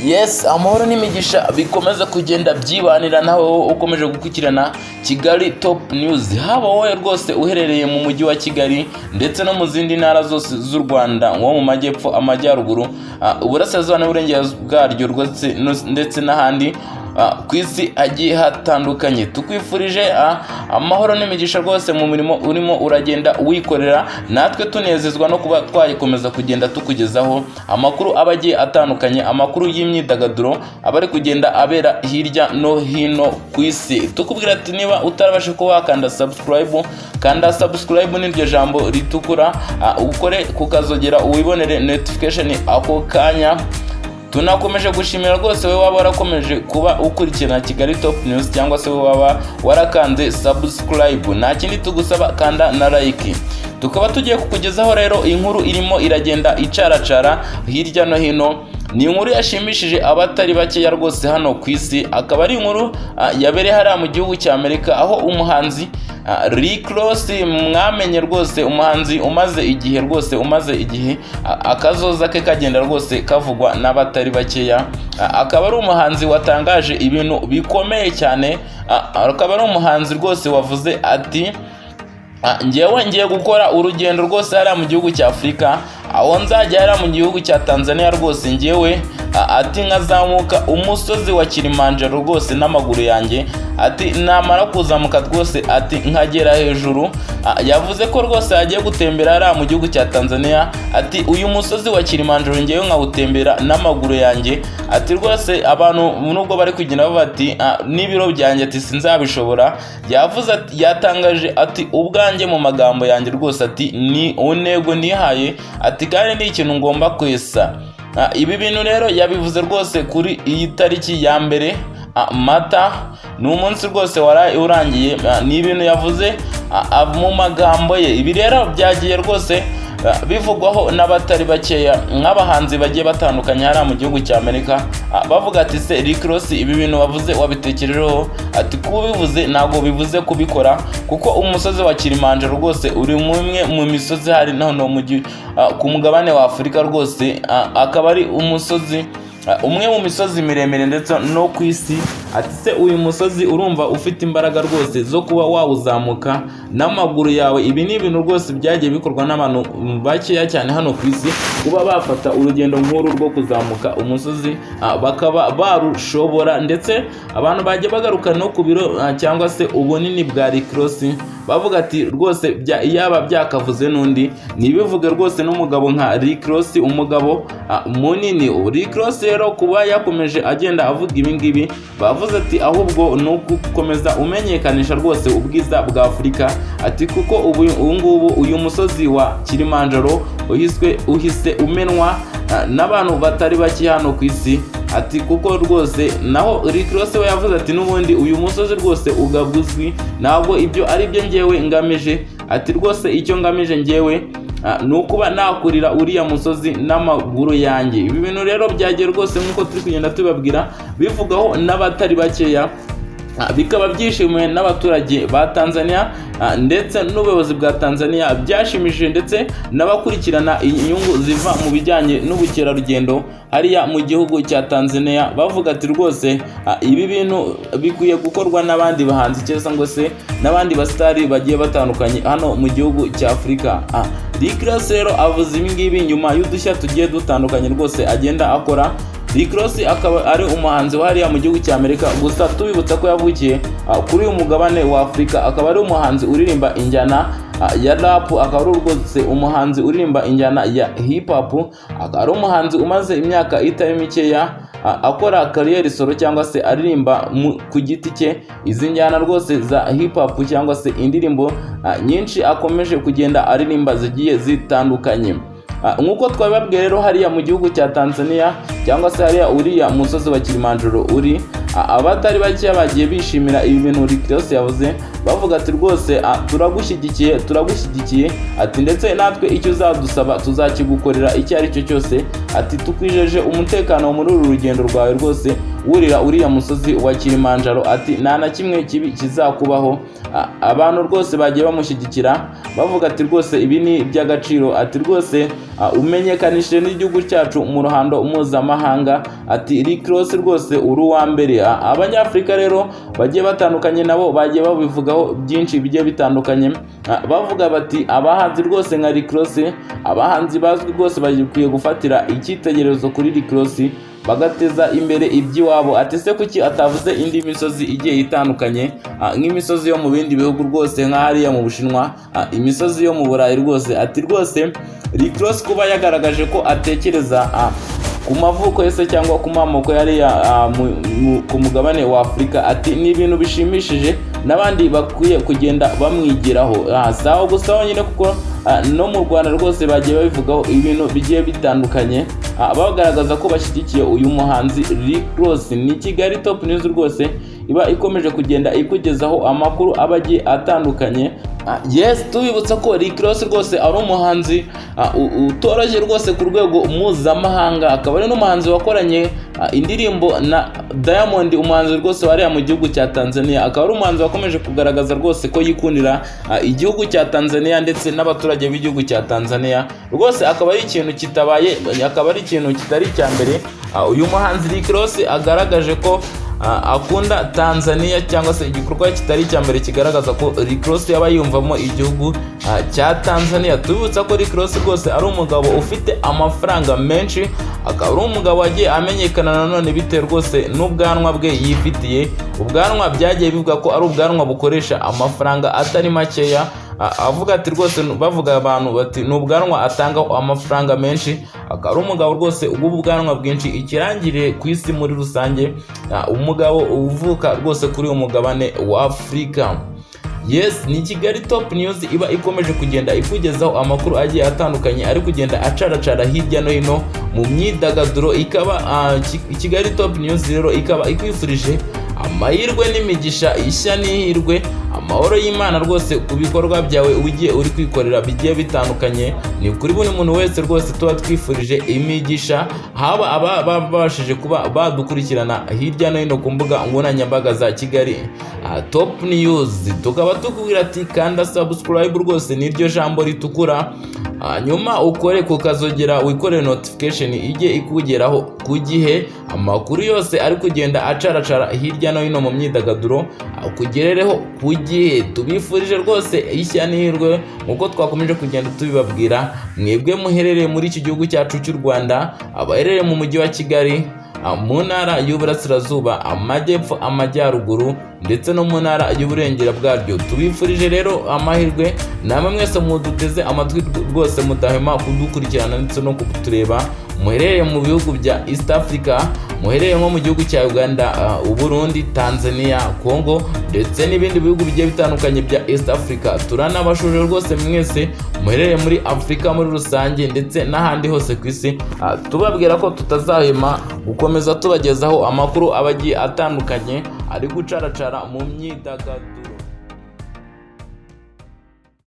Yes, amahoro n'imigisha bikomeza kugenda byibanira naho ukomeje gukurikirana Kigali Top News. Haba wowe rwose uherereye mu mujyi wa Kigali ndetse no mu zindi ntara zose z'u Rwanda, nko mu majyepfo, amajyaruguru, uburasirazuba n'uburengerazuba bwaryo rwose ndetse n'ahandi ku isi agiye hatandukanye. Tukwifurije amahoro n'imigisha rwose mu mirimo urimo uragenda wikorera, natwe tunezezwa no kuba twayikomeza kugenda tukugezaho amakuru abagiye atandukanye, amakuru y'imyidagaduro abari kugenda abera hirya no hino ku isi. Tukubwira ati niba utarabasha kuba wakanda subscribe, kanda subscribe n'iryo jambo ritukura, ukore kukazogera uwibonere notification ako kanya. Tunakomeje gushimira rwose wowe waba warakomeje kuba ukurikirana Kigali Top News, cyangwa se wowe waba warakanze subscribe. Nta kindi tugusaba, kanda na like. Tukaba tugiye kukugezaho rero inkuru irimo iragenda icaracara hirya no hino. Ni inkuru yashimishije abatari bakeya rwose hano ku isi, akaba ari inkuru yabereye hariya mu gihugu cya Amerika, aho umuhanzi Reba mwamenye rwose, umuhanzi umaze igihe akazoza ke kagenda rwose kavugwa n'abatari bakeya. Akaba ari umuhanzi watangaje ibintu bikomeye cyane, akaba ari umuhanzi rwose wavuze ati ngiye gukora urugendo rwose hariya mu gihugu cya Afurika, aho nzajya hariya mu gihugu cya Tanzania rwose ngewe ati nkazamuka umusozi wa Kirimanjaro rwose n'amaguru yanjye, ati namara kuzamuka rwose ati nkagera hejuru. Yavuze ko rwose agiye gutembera hariya mu gihugu cya Tanzania, ati uyu musozi wa Kirimanjaro ngewe nkawutembera n'amaguru yanjye, ati rwose abantu nubwo bari kugenda bavuga ati n'ibiro byanjye ati sinzabishobora. Yavuze ati, yatangaje ati ubwanjye mu magambo yanjye rwose ati ni untego nihaye, ati kandi ni ikintu ngomba kwesa. Ibi bintu rero yabivuze rwose kuri iyi tariki ya mbere Mata, ni umunsi rwose waraye urangiye. Ni ibintu yavuze mu magambo ye. Ibi rero byagiye rwose bivugwaho n'abatari bakeya, nk'abahanzi bagiye batandukanye hariya mu gihugu cya Amerika, bavuga ati se Reba ibi bintu wavuze wabitekerejeho? Ati kubivuze ntabwo bivuze kubikora, kuko umusozi wa Kirimanjaro rwose uri umwe mu misozi hari hano ku mugabane wa Afurika rwose, akaba ari umusozi umwe mu misozi miremire ndetse no ku isi. Ati se uyu musozi urumva ufite imbaraga rwose zo kuba wawuzamuka n'amaguru yawe? Ibi ni ibintu rwose byagiye bikorwa n'abantu bakeya cyane hano ku isi, kuba bafata urugendo nk'uru rwo kuzamuka umusozi bakaba barushobora. Ndetse abantu bagiye bagaruka no ku biro cyangwa se ubunini bwa Reba, bavuga ati rwose yaba byakavuze n'undi nibivuge rwose n'umugabo nka Reba, umugabo munini. Reba rero kuba yakomeje agenda avuga ibi ngibi, bavuze ati ahubwo ni ugukomeza umenyekanisha rwose ubwiza bwa Afurika. Ati kuko ubu ngubu uyu musozi wa Kirimanjaro uhise umenwa n'abantu batari bake hano ku isi. Ati kuko rwose naho Reba we yavuze ati n'ubundi uyu musozi rwose ugabuzwi, ntabwo ibyo ari byo ngewe ngamije. Ati rwose icyo ngamije ngewe ni ukuba nakurira uriya musozi n'amaguru yanjye. Ibi bintu rero byagiye rwose nk'uko turi kugenda tubabwira bivugaho n'abatari bakeya, bikaba byishimiwe n'abaturage ba Tanzania ndetse n'ubuyobozi bwa Tanzania byashimishije, ndetse n'abakurikirana inyungu ziva mu bijyanye n'ubukerarugendo hariya mu gihugu cya Tanzania, bavuga ati rwose ibi bintu bikwiye gukorwa n'abandi bahanzi cyangwa se n'abandi basitari bagiye batandukanye hano mu gihugu cya Afurika. Reba rero avuze ibi ngibi nyuma y'udushya tugiye dutandukanye rwose agenda akora. Reba akaba ari umuhanzi hariya mu gihugu cya Amerika, gusa tubibutsa ko yavukiye kuri uyu mugabane wa Afurika. Akaba ari umuhanzi uririmba injyana ya rap, akaba ari rwose umuhanzi uririmba injyana ya hip hop, akaba ari umuhanzi umaze imyaka itari mikeya akora kariyeri solo cyangwa se aririmba ku giti cye izi njyana rwose za hip hop cyangwa se indirimbo nyinshi akomeje kugenda aririmba zigiye zitandukanye. Nk'uko twabibabwiye rero hariya mu gihugu cya Tanzania cyangwa se hariya uriya musozi wa Kirimanjaro uri, abatari bakeya bagiye bishimira ibi bintu Reba yavuze, bavuga ati rwose turagushyigikiye. Ati ndetse natwe icyo uzadusaba tuzakigukorera icyo ari cyo cyose. ati tukwijeje umutekano muri uru rugendo rwawe rwose wurira uriya musozi wa Kirimanjaro, ati nta na kimwe kibi kizakubaho. Abantu rwose bagiye bamushyigikira bavuga ati rwose ibi ni iby'agaciro, ati rwose umenyekanishije n'igihugu cyacu mu ruhando mpuzamahanga, ati Rick Ross rwose uri uwa mbere. Abanyafurika rero bagiye batandukanye nabo bagiye babivugaho byinshi bigiye bitandukanye, bavuga bati abahanzi rwose nka Rick Ross, abahanzi bazwi rwose bagiye gufatira icyitegererezo kuri Rick Ross bagateza imbere iby'iwabo. Ati se kuki atavuze indi misozi igiye itandukanye nk'imisozi yo mu bindi bihugu rwose nk'ahariya mu Bushinwa, imisozi yo mu Burayi rwose. Ati rwose Rick Ross kuba yagaragaje ko atekereza ku mavuko yose cyangwa ku mamoko yariya ku mugabane wa Afurika, ati ni ibintu bishimishije n'abandi bakwiye kugenda bamwigiraho. Sawa gusa nyine kuko no mu Rwanda rwose bagiye babivugaho ibintu bigiye bitandukanye bagaragaza ko bashyigikiye uyu muhanzi Rick Ross. Ni Kigali Top News rwose iba ikomeje kugenda ikugezaho amakuru abagiye atandukanye. Yes, tubibutsa ko Rick Ross rwose ari umuhanzi utoroshye rwose ku rwego mpuzamahanga, akaba ari n'umuhanzi wakoranye indirimbo na Diamond, umuhanzi rwose wariya mu gihugu cya Tanzania. Akaba ari umuhanzi wakomeje kugaragaza rwose ko yikundira igihugu cya Tanzania ndetse n'abaturage b'igihugu cya Tanzania rwose. Akaba ari ikintu kitabaye, akaba ari ikintu kitari icya mbere uyu muhanzi Rick Ross agaragaje ko akunda Tanzania, cyangwa se igikorwa kitari icya mbere kigaragaza ko Rick Ross yaba yumvamo igihugu cya Tanzania. Tubibutsa ko Rick Ross rwose ari umugabo ufite amafaranga menshi, akaba ari umugabo wagiye amenyekana nanone bitewe rwose n'ubwanwa bwe yifitiye. Ubwanwa byagiye bivuga ko ari ubwanwa bukoresha amafaranga atari makeya, avuga ati rwose bavuga abantu bati n'ubwanwa atanga amafaranga menshi. Akaba ari umugabo rwose ubwanwa bwinshi ikirangiriye ku isi muri rusange, umugabo uvuka rwose kuri umugabane wa Afurika. Yes, ni Kigali Top News iba ikomeje kugenda ikugezaho amakuru agiye atandukanye ari kugenda acaracara hirya no hino mu myidagaduro. Ikaba Kigali Top News rero ikaba ikwifurije amahirwe n'imigisha, ishya n'ihirwe, amahoro y'Imana rwose ku bikorwa byawe ugiye uri kwikorera bigiye bitandukanye. Ni kuri buri muntu wese rwose tuba twifurije imigisha, haba ababashije kuba badukurikirana hirya no hino ku mbuga nkoranyambaga za Kigali Top News. Tukaba tukubwira ati kanda subscribe rwose niryo jambo ritukura, hanyuma ukore kukazogera wikorere notification ijye ikugeraho ku gihe. Amakuru yose ari kugenda acaracara hirya no hino mu myidagaduro akugerereho ku gihe. Tubifurije rwose ishya n'ihirwe nkuko twakomeje kugenda tubibabwira, mwebwe muherereye muri iki gihugu cyacu cy'u Rwanda, abaherereye mu mujyi wa Kigali, mu ntara y'Uburasirazuba, Amajyepfo, Amajyaruguru ndetse no mu ntara y'Uburengera bwaryo. Tubifurije rero amahirwe, namwe mwese muduteze amatwi rwose mudahema kudukurikirana ndetse no kutureba, muherereye mu bihugu bya East Africa, muherereye nko mu gihugu cya Uganda, Burundi, Tanzania, Congo ndetse n'ibindi bihugu bigiye bitandukanye bya East Africa. Turanabashuje rwose mwese muherereye muri Afrika muri rusange ndetse n'ahandi hose ku isi, tubabwira ko tutazahema gukomeza tubagezaho amakuru abagiye atandukanye ari gucaracara mu myidagaduro.